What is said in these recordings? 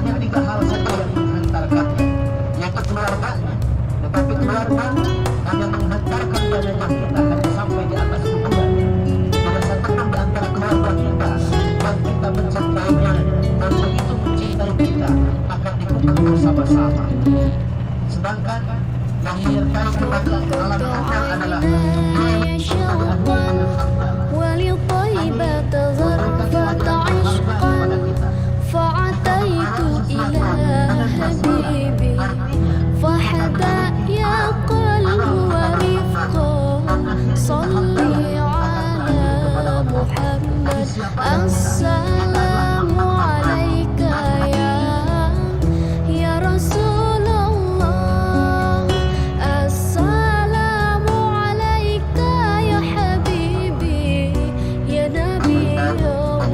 hanya tiga hal saja yang menghantarkannya, yaitu keluarganya. Tetapi keluarga hanya menghantarkan badannya kita hanya sampai di atas kuburan. Tidak satupun di antara keluarga kita yang kita mencintainya dan begitu mencintai kita akan dikubur bersama-sama. Sedangkan yang menyertai kepada alam kubur adalah ولطيبة ظرفة عشقا فعتيت إلى حبيبي فحدايا قلب ورفقا صلي على محمد السلام عليك يا رسول الله السلام عليك يا حبيبي يا نبي الله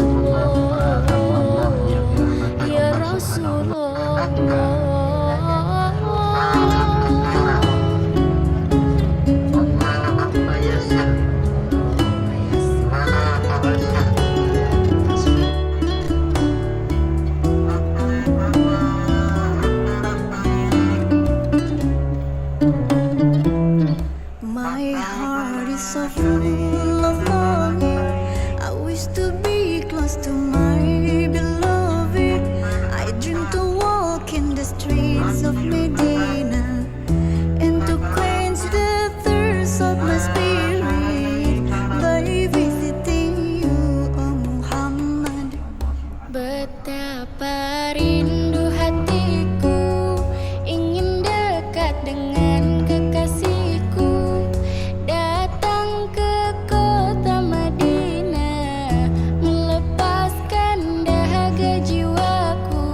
يا رسول الله My heart is so full of longing. I wish to be close to my beloved. I dream to walk in the streets of Medina and to quench the thirst of my spirit by visiting you, oh Muhammad. Betapa rindu hatiku ingin dekat dengan kekasihku, datang ke kota Madinah, melepaskan dahaga jiwaku,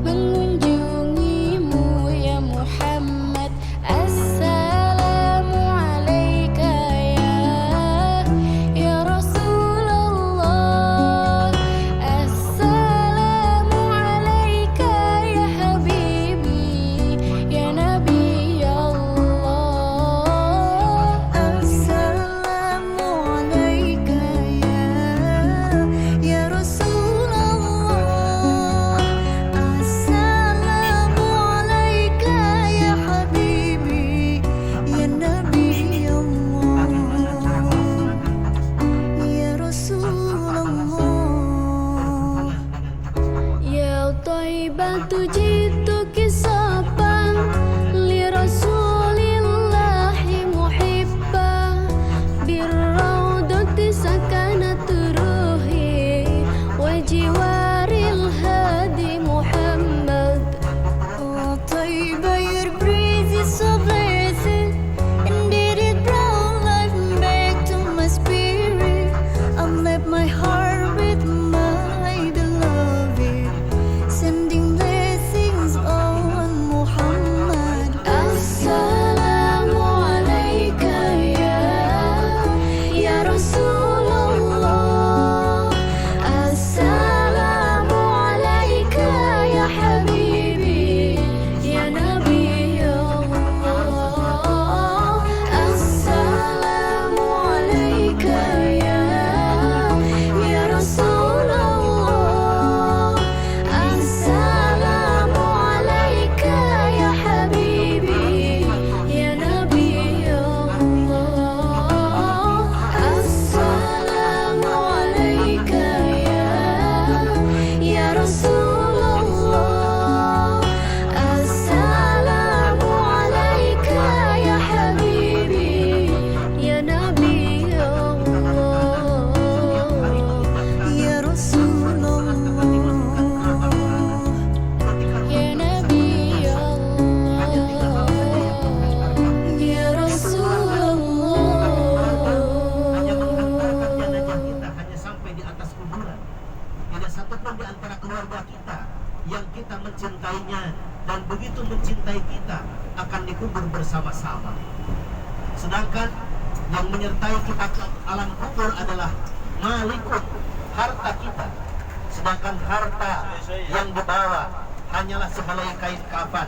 mengunjungimu ya Muhammad. Assalamu alaika ya Rasulullah, assalamu alaika ya habibi ya Nabi Allah, assalamu alaika ya Rasulullah, assalamu alaika ya habibi ya Nabi Allah, ya Rasulullah. Ya Thaibatu jituki saban li Rasulillahi muhibba birraudati sakanat ruhi wa jiwaril hadi Muhammad. Oh Thaibah, your breeze is so blessed, indeed it brought life back to my spirit. I left my heart with my beloved, sending blessings on Muhammad. Assalamu alaika ya Rasulullah, assalamu alaika ya habibi ya Nabi Allah, assalamu alaika ya Rasulullah, assalamu alaika ya habibi ya Nabi Allah, assalamu alaika ya Rasulullah, assalamu alaika ya habibi ya Nabi Allah, ya Rasulullah, ya Nabi Allah, ya hanya menghantarkan Rasulullah. jenazah kita hanya sampai di atas kuburan. Tidak satupun di antara keluarga kita yang kita mencintainya dan begitu mencintai kita akan dikubur bersama-sama. Sedangkan yang menyertai kita ke alam kubur adalah malikun, harta kita. Sedangkan harta yang dibawa hanyalah sehelai kain kafan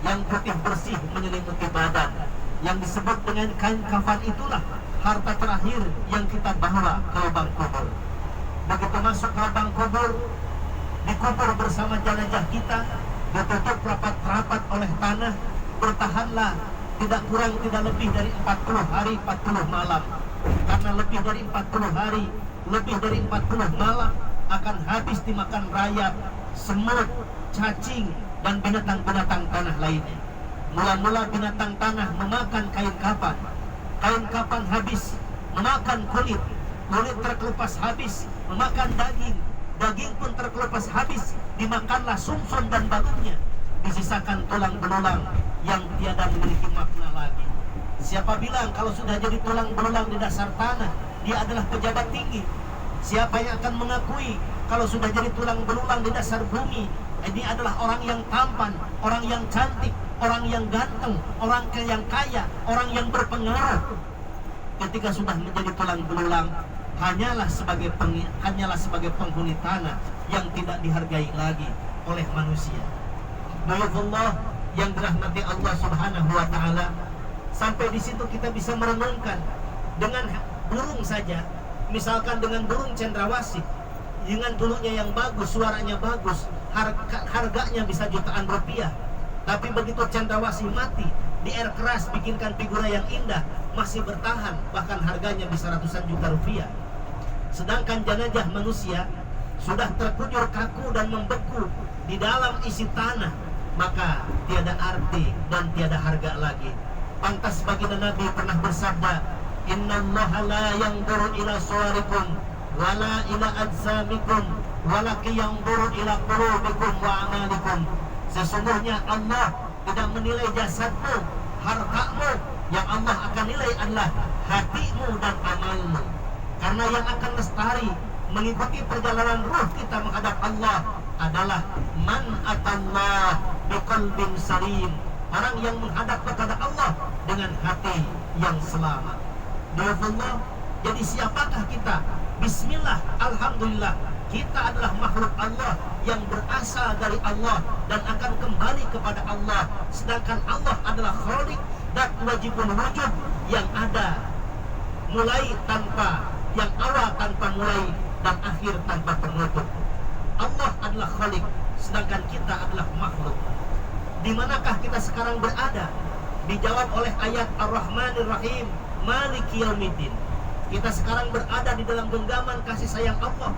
yang putih bersih menyelimuti badan. Yang disebut dengan kain kafan itulah harta terakhir yang kita bawa ke lubang kubur. Begitu masuk ke lubang kubur, dikubur bersama jenazah kita, ditutup rapat-rapat oleh tanah, bertahanlah tidak kurang tidak lebih dari 40 hari 40 malam. Karena lebih dari 40 hari, lebih dari 40 malam akan habis dimakan rayap, semut, cacing, dan binatang-binatang tanah lainnya. Mula-mula binatang tanah memakan kain kapan habis memakan kulit terkelupas habis memakan daging pun terkelupas habis, dimakanlah sumsum dan batutnya, disisakan tulang belulang yang tiada memiliki makna lagi. Siapa bilang kalau sudah jadi tulang belulang di dasar tanah, dia adalah pejabat tinggi? Siapa yang akan mengakui kalau sudah jadi tulang belulang di dasar bumi, ini adalah orang yang tampan, orang yang cantik, orang yang ganteng, orang yang kaya, orang yang berpengaruh? Ketika sudah menjadi tulang belulang, hanyalah sebagai penghuni tanah yang tidak dihargai lagi oleh manusia. Bayatullah yang dirahmati Allah Subhanahu wa taala, sampai di situ kita bisa merenungkan dengan burung saja. Misalkan dengan burung cendrawasih, dengan bulunya yang bagus, suaranya bagus, harganya bisa jutaan rupiah. Tapi begitu cendrawasih mati, di air keras bikinkan figura yang indah, masih bertahan, bahkan harganya bisa ratusan juta rupiah. Sedangkan jenazah manusia sudah terkujur kaku dan membeku di dalam isi tanah, maka tiada arti dan tiada harga lagi. Pantas baginda Nabi pernah bersabda, "Innallaha la yanzuru ila suwarikum wala ila ajsamikum walakin yanzuru ila qulubikum wa amalikum." Sesungguhnya Allah tidak menilai jasadmu, hartamu. Yang Allah akan nilai adalah hatimu dan amalmu. Karena yang akan lestari mengikuti perjalanan ruh kita menghadap Allah adalah man atallah biqalbin salim, orang yang menghadap kepada Allah dengan hati yang selamat. Bismillah. Jadi siapakah kita? Bismillah, alhamdulillah, kita adalah makhluk Allah yang berasal dari Allah dan akan kembali kepada Allah. Sedangkan Allah adalah Khaliq dan wajibul wujud, yang ada mulai tanpa, yang awal tanpa mulai dan akhir tanpa penutup. Allah adalah Khaliq, sedangkan kita adalah makhluk. Di manakah kita sekarang berada? Dijawab oleh ayat Ar-Rahmanir Rahim, Maliki Yaumiddin. Kita sekarang berada di dalam genggaman kasih sayang Allah.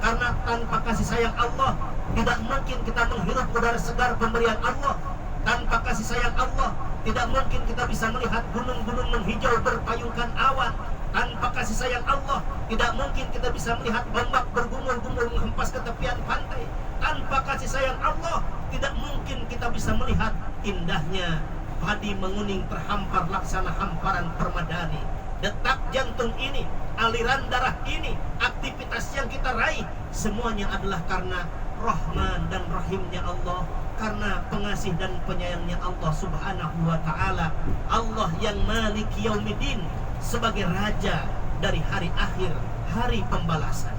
Karena tanpa kasih sayang Allah, tidak mungkin kita menghirup udara segar pemberian Allah. Tanpa kasih sayang Allah, tidak mungkin kita bisa melihat gunung-gunung menghijau berpayungkan awan. Tanpa kasih sayang Allah, tidak mungkin kita bisa melihat ombak bergumul-gumul menghempas ke tepian pantai. Tanpa kasih sayang Allah, tidak mungkin kita bisa melihat indahnya padi menguning terhampar laksana hamparan permadani. Detak jantung ini, aliran darah ini, aktivitas yang kita raih, semuanya adalah karena Rahman dan Rahimnya Allah, karena pengasih dan penyayangnya Allah Subhanahu wa ta'ala. Allah yang Maliki Yaumiddin, sebagai raja dari hari akhir, hari pembalasan.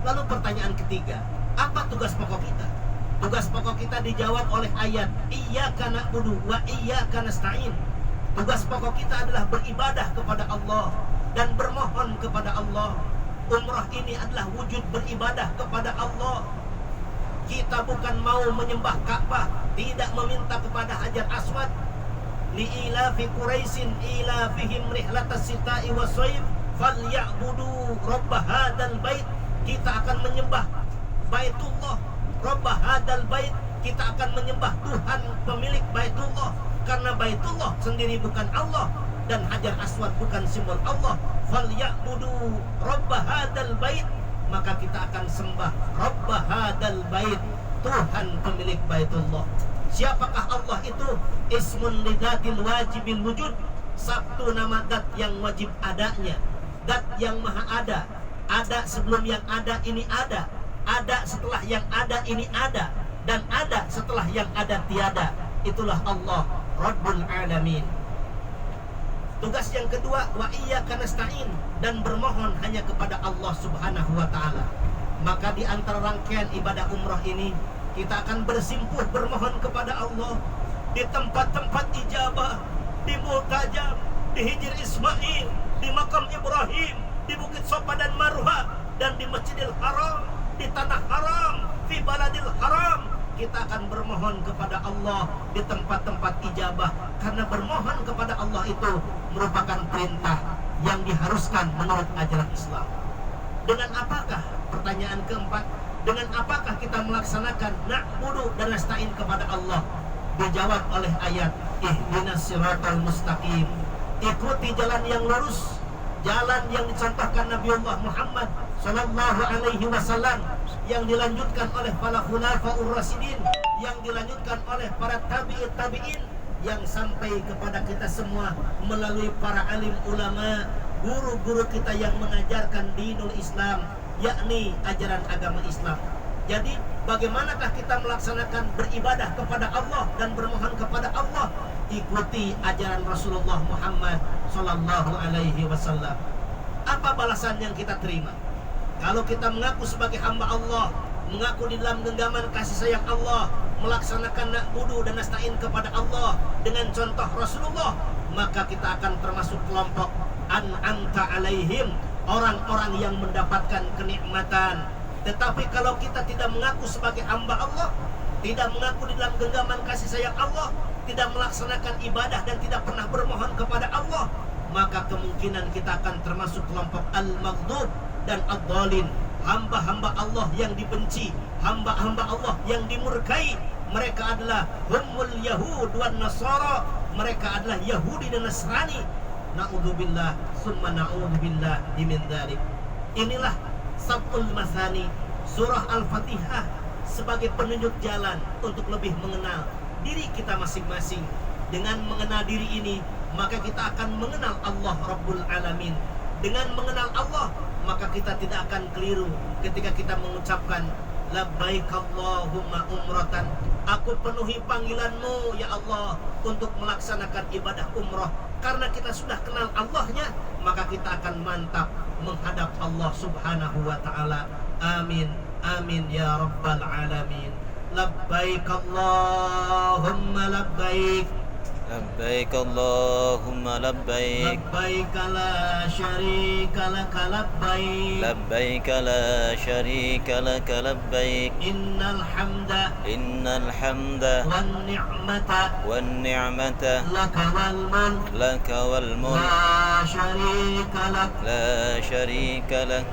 Lalu pertanyaan ketiga, apa tugas pokok kita? Tugas pokok kita dijawab oleh ayat Iyyaka na'budu wa iyyaka nasta'in. Tugas pokok kita adalah beribadah kepada Allah dan bermohon kepada Allah. Umrah ini adalah wujud beribadah kepada Allah. Kita bukan mau menyembah Ka'bah, tidak meminta kepada Hajar Aswad. Li'ilafi Quraisyin ilafihim rihlatas sita'i was-sayf falyabudu rabb hadzal bait. Kita akan menyembah Baitullah, rabb hadzal bait. Kita akan menyembah Tuhan pemilik Baitullah, karena Baitullah sendiri bukan Allah dan Hajar Aswad bukan simbol Allah. Falyabudu rabb hadzal bait, maka kita akan sembah rabb hadzal bait, Tuhan pemilik Baitullah. Siapakah Allah itu? Ismun lidzatil wajibil wujud, satu nama dat yang wajib adanya, dat yang maha ada. Ada sebelum yang ada ini ada setelah yang ada ini ada, dan ada setelah yang ada tiada. Itulah Allah Rabbul Alamin. Tugas yang kedua, wa iyyaka nasta'in, dan bermohon hanya kepada Allah Subhanahu wa ta'ala. Maka di antara rangkaian ibadah umrah ini, kita akan bersimpuh bermohon kepada Allah di tempat-tempat ijabah, di Multajam, di Hijr Ismail, di Makam Ibrahim, di Bukit Sofa dan Marwah, dan di Masjidil Haram, di Tanah Haram, fi baladil haram. Kita akan bermohon kepada Allah di tempat-tempat ijabah, karena bermohon kepada Allah itu merupakan perintah yang diharuskan menurut ajaran Islam. Dengan apakah, pertanyaan keempat, dengan apakah kita melaksanakan na'budu dan nasta'in kepada Allah? Dijawab oleh ayat ihdinas siratal mustaqim. Ikuti jalan yang lurus, jalan yang dicontohkan Nabiullah Muhammad sallallahu alaihi wasallam, yang dilanjutkan oleh para khulafaur rasyidin, yang dilanjutkan oleh para tabi'in, yang sampai kepada kita semua melalui para alim ulama, guru-guru kita yang mengajarkan dinul Islam, yakni ajaran agama Islam. Jadi bagaimanakah kita melaksanakan beribadah kepada Allah dan bermohon kepada Allah? Ikuti ajaran Rasulullah Muhammad sallallahu alaihi wasallam. Apa balasan yang kita terima? Kalau kita mengaku sebagai hamba Allah, mengaku di dalam genggaman kasih sayang Allah, melaksanakan na'budu dan nasta'in kepada Allah dengan contoh Rasulullah, maka kita akan termasuk kelompok an'amta alaihim, orang-orang yang mendapatkan kenikmatan. Tetapi kalau kita tidak mengaku sebagai hamba Allah, tidak mengaku di dalam genggaman kasih sayang Allah, tidak melaksanakan ibadah dan tidak pernah bermohon kepada Allah, maka kemungkinan kita akan termasuk kelompok al-maghdub dan ad-dhalin, hamba-hamba Allah yang dibenci, hamba-hamba Allah yang dimurkai. Mereka adalah humul yahud wan nasara, mereka adalah Yahudi dan Nasrani. Na'udzubillah summa na'udzubillah min dzalik. Inilah sab'ul masani, surah Al-Fatihah, sebagai penunjuk jalan untuk lebih mengenal diri kita masing-masing. Dengan mengenal diri ini, maka kita akan mengenal Allah Rabbul Alamin. Dengan mengenal Allah, maka kita tidak akan keliru ketika kita mengucapkan labbaik Allahumma umratan. Aku penuhi panggilanmu ya Allah untuk melaksanakan ibadah umrah. Karena kita sudah kenal Allahnya, maka kita akan mantap menghadap Allah subhanahu wa ta'ala. Amin, amin ya rabbal alamin. Labbaik Allahumma labbaik, labbaik Allahumma labbaik, labbaik la syarika laka labbaik, labbaik la syarika laka labbaik, innal hamda wan ni'mata laka wal mulk la syarika lak, la syarika lak,